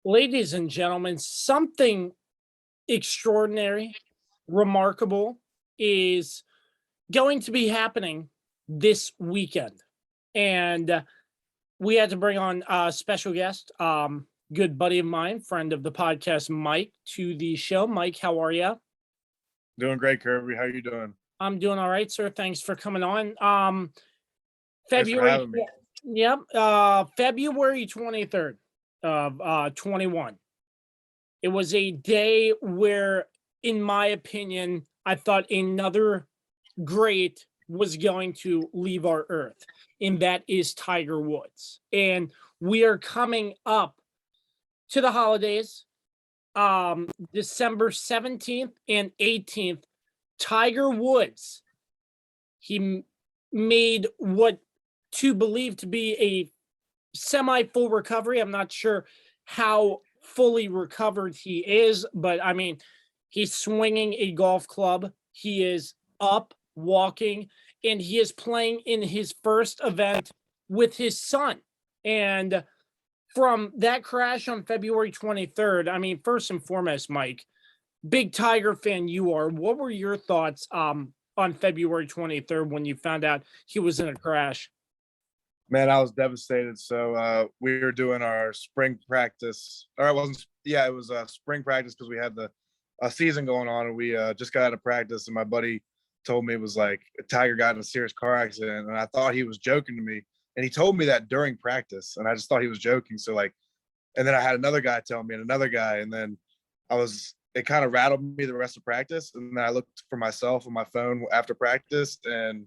Ladies and gentlemen, something extraordinary, remarkable is going to be happening this weekend. And we had to bring on a special guest, good buddy of mine, friend of the podcast, Mike, to the show. Mike, how are you? Doing great, Kirby. How you doing? I'm doing all right, sir. Thanks for coming on. Thanks for February, having me. yep, February 23rd of 21. It was a day where, in my opinion, I thought another great was going to leave our earth, and that is Tiger Woods. And we are coming up to the holidays, December 17th and 18th. Tiger Woods, he made what to believe to be a semi full recovery. I'm not sure how fully recovered he is, but I mean, he's swinging a golf club. He is up, walking, and he is playing in his first event with his son. And from that crash on February 23rd, I mean, first and foremost, Mike, big Tiger fan you are. What were your thoughts on February 23rd when you found out he was in a crash? Man, I was devastated. So we were doing our spring practice, or it wasn't. Yeah, it was spring practice because we had the season going on, and we just got out of practice. And my buddy told me it was like Tiger got in a serious car accident, and I thought he was joking to me. And he told me that during practice, and I just thought he was joking. So like, and then I had another guy tell me, and another guy, and then it kind of rattled me the rest of practice. And then I looked for myself on my phone after practice, and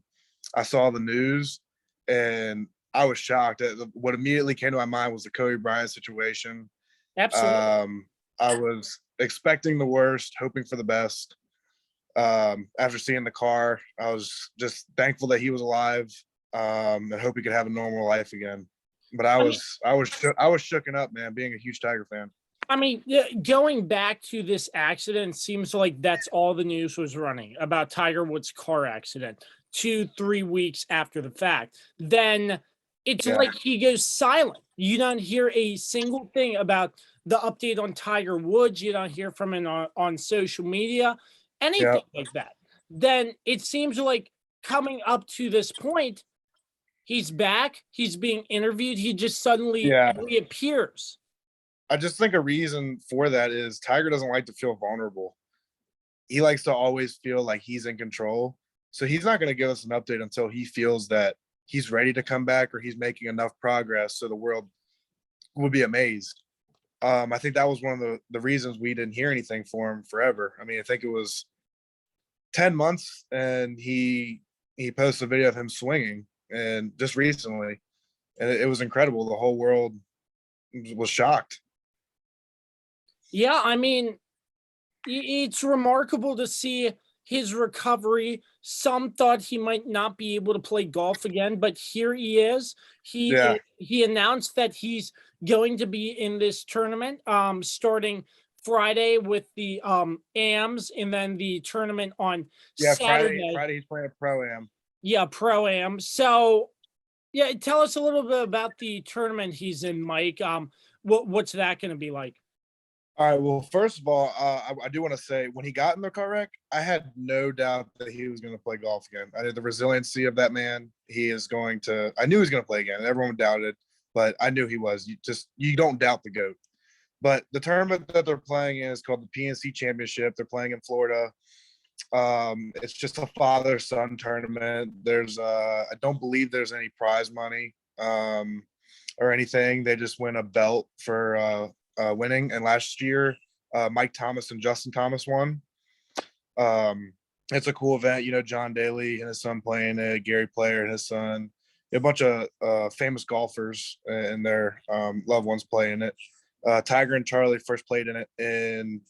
I saw the news, and I was shocked. What immediately came to my mind was the Kobe Bryant situation. Absolutely. I was expecting the worst, hoping for the best. After seeing the car, I was just thankful that he was alive, and hope he could have a normal life again. But I mean, was shooken up, man, being a huge Tiger fan. I mean, yeah, going back to this accident, seems like that's all the news was running about Tiger Woods' car accident 2, 3 weeks after the fact. Then it's Yeah, like he goes silent. You don't hear a single thing about the update on Tiger Woods. You don't hear from him on social media, yeah, anything like that. Then it seems like coming up to this point, he's back. He's being interviewed. He just suddenly yeah. reappears. I just think a reason for that is Tiger doesn't like to feel vulnerable. He likes to always feel like he's in control. So he's not going to give us an update until he feels that he's ready to come back or he's making enough progress so the world will be amazed. I think that was one of the reasons we didn't hear anything for him forever. I mean, I think it was 10 months, and he posted a video of him swinging, and just recently, and it was incredible. The whole world was shocked. Yeah, I mean, it's remarkable to see his recovery. Some thought he might not be able to play golf again, but here he is. Yeah, He announced that he's going to be in this tournament starting Friday with the AMs, and then the tournament on yeah. Friday, Saturday. Friday he's playing a pro am. Yeah, pro am. So yeah, tell us a little bit about the tournament he's in, Mike. What's that going to be like? All right. Well, first of all, I do want to say when he got in the car wreck, I had no doubt that he was going to play golf again. I knew the resiliency of that man. He is going to. I knew he was going to play again. Everyone doubted, but I knew he was. You don't doubt the GOAT. But the tournament that they're playing in is called the PNC Championship. They're playing in Florida. It's just a father-son tournament. I don't believe there's any prize money or anything. They just win a belt for winning. And last year, Mike Thomas and Justin Thomas won. It's a cool event. You know, John Daly and his son playing it, Gary Player and his son, a bunch of famous golfers and their loved ones playing it. Tiger and Charlie first played in it, and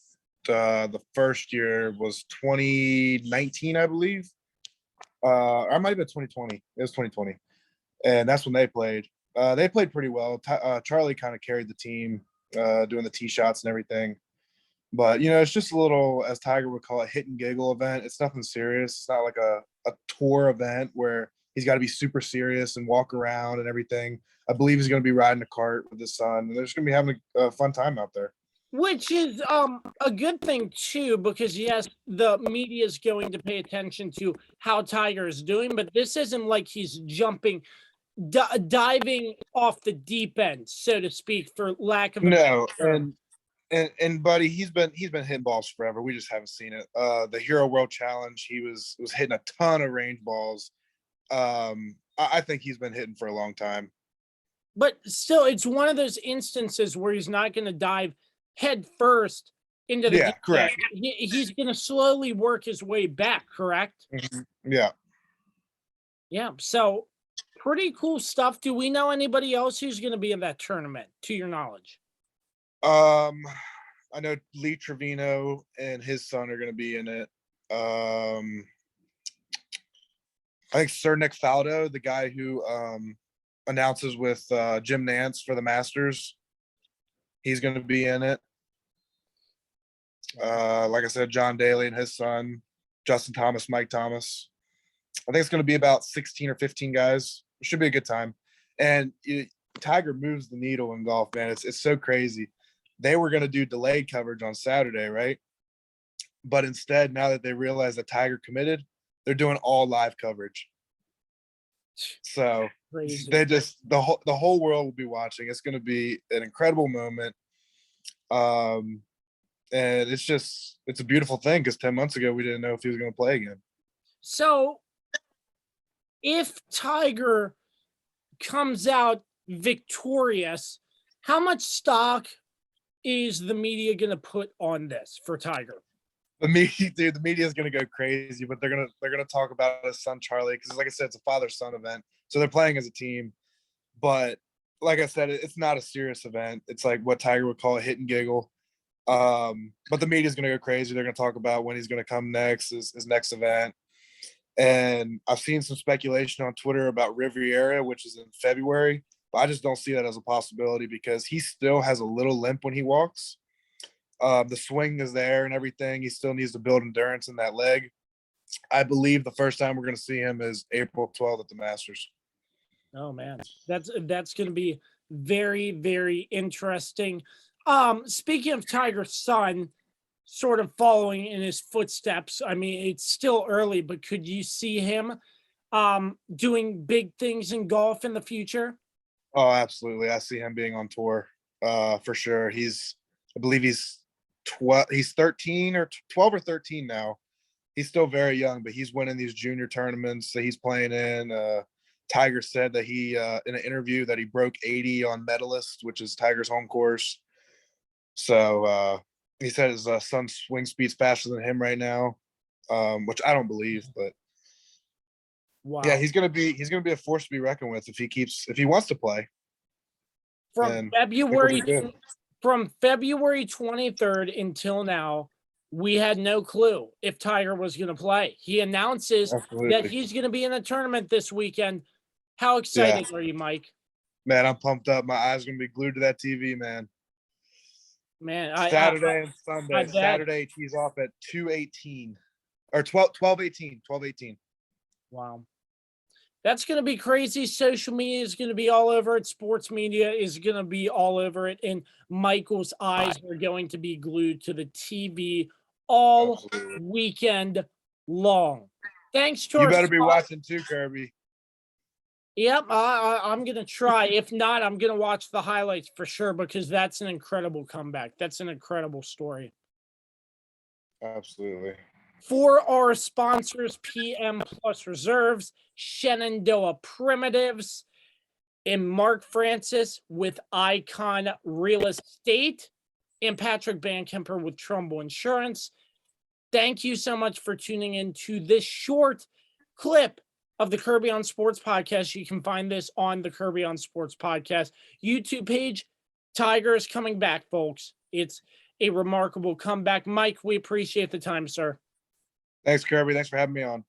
the first year was 2019, I believe. I might have been 2020. It was 2020, and that's when they played. They played pretty well. Charlie kind of carried the team, doing the tee shots and everything. But you know, it's just a little, as Tiger would call it, hit and giggle event. It's nothing serious. It's not like a tour event where he's got to be super serious and walk around and everything. I believe he's going to be riding a cart with his son. And they're just going to be having a fun time out there. Which is a good thing too, because yes, the media is going to pay attention to how Tiger is doing, but this isn't like he's jumping, diving off the deep end, so to speak, for lack of a No, better term. and buddy, he's been hitting balls forever. We just haven't seen it. The Hero World Challenge, he was hitting a ton of range balls. I think he's been hitting for a long time. But still, it's one of those instances where he's not going to dive head first into the deep correct. end. He's going to slowly work his way back, correct? Yeah. Yeah. So pretty cool stuff. Do we know anybody else who's going to be in that tournament, to your knowledge? I know Lee Trevino and his son are going to be in it. I think Sir Nick Faldo, the guy who announces with Jim Nance for the Masters, he's going to be in it. Like I said, John Daly and his son, Justin Thomas, Mike Thomas. I think it's going to be about 16 or 15 guys. It should be a good time. And Tiger moves the needle in golf, man. It's so crazy. They were going to do delayed coverage on Saturday, right? But instead, now that they realize that Tiger committed, they're doing all live coverage. So Crazy. they just the whole world will be watching. It's going to be an incredible moment. And it's a beautiful thing, because 10 months ago we didn't know if he was going to play again. So if Tiger comes out victorious, how much stock is the media going to put on this for Tiger? The media is going to go crazy, but they're going to talk about his son Charlie, because like I said, it's a father-son event, so they're playing as a team. But like I said, it's not a serious event. It's like what Tiger would call a hit and giggle. But the media is going to go crazy. They're going to talk about when he's going to come next, his next event. And I've seen some speculation on Twitter about Riviera, which is in February. But I just don't see that as a possibility, because he still has a little limp when he walks. The swing is there and everything. He still needs to build endurance in that leg. I believe the first time we're going to see him is April 12th at the Masters. Oh man, that's going to be very, very interesting. Speaking of Tiger's son, sort of following in his footsteps, I mean, it's still early, but could you see him doing big things in golf in the future? Oh, absolutely. I see him being on tour for sure. I believe he's 13 or 12 or 13 now. He's still very young, but he's winning these junior tournaments that he's playing in. Tiger said that he, in an interview, that he broke 80 on Medalist, which is Tiger's home course. So he said his son's swing speed's faster than him right now, which I don't believe, but wow. Yeah, he's gonna be a force to be reckoned with if he wants to play. From February 23rd until now, we had no clue if Tiger was going to play. He announces that he's going to be in a tournament this weekend. How excited are you, Mike? Man, I'm pumped up. My eyes are going to be glued to that TV, man. Man, Saturday and Sunday. Saturday, he's off at 2:18 or 12:18. Wow. That's going to be crazy. Social media is going to be all over it. Sports media is going to be all over it. And Michael's eyes are going to be glued to the TV all weekend long. Thanks to You better be watching too, Kirby. Yep, I'm going to try. If not, I'm going to watch the highlights for sure, because that's an incredible comeback. That's an incredible story. Absolutely. For our sponsors, PM Plus Reserves, Shenandoah Primitives, and Mark Francis with Icon Real Estate, and Patrick Bankemper with Trumbull Insurance. Thank you so much for tuning in to this short clip of the Kirby on Sports podcast. You can find this on the Kirby on Sports podcast YouTube page. Tiger is coming back, folks. It's a remarkable comeback. Mike, we appreciate the time, sir. Thanks, Kirby. Thanks for having me on.